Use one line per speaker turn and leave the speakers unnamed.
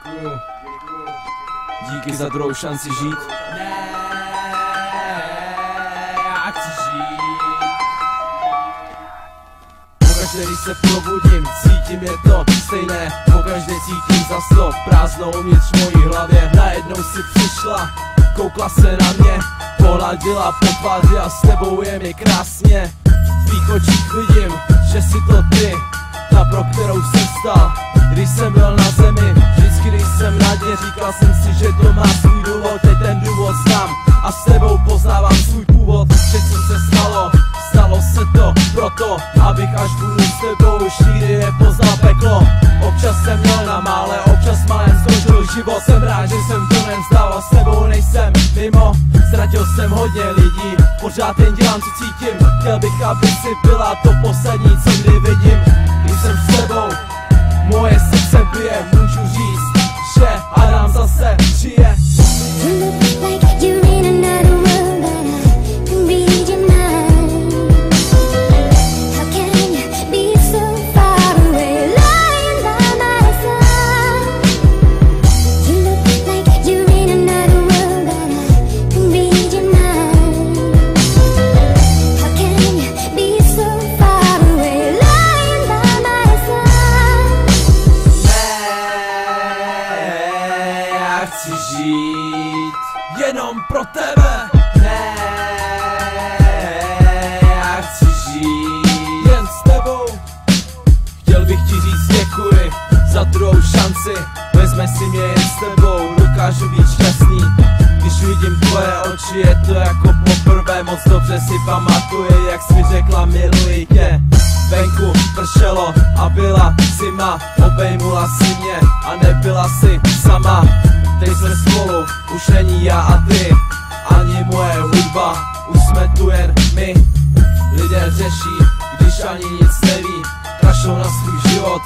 Děkuju. Díky za druhou šanci žít.
Ne, já chci žít.
Pokaždé, když se probudím, cítím je to stejné. Pokaždé cítím za sto prázdnou uvnitř mojí hlavě. Najednou si přišla, koukla se na mě, pohladila po tváři a s tebou je mi krásně. V tvých očích vidím, že jsi to ty, ta pro kterou jsem stal. Když jsem byl na zemi, vždycky když jsem na dně, říkal jsem si, že to má svůj důvod. Teď ten důvod znám a s tebou poznávám svůj původ. Že co se stalo, stalo se to proto, abych až budu s tebou už nikdy nepoznal peklo. Občas jsem měl na mále, občas malém skončil život. Jsem rád, že jsem to nevzdal a s tebou nejsem mimo. Ztratil jsem hodně lidí, pořád jen dělám, co cítím. Chtěl bych, aby si byla to poslední, co kdy vidím. Když jsem s tebou, moje srdce bije, můžu říct, že Adam zase žije. Chci žít jenom pro tebe. Ne, já chci žít jen s tebou. Chtěl bych ti říct děkuji za druhou šanci. Vezme si mě jen s tebou, dokážu být šťastný. Když vidím tvoje oči, je to jako poprvé. Moc dobře si pamatuji, jak jsi mi řekla miluji tě. Venku pršelo a byla zima, obejmula si mě a nebyla si sama. Teď jsme spolu, už není já a ty, ani moje hudba, už jsme tu jen my. Lidé řeší, když ani nic neví, kašlou na svůj život,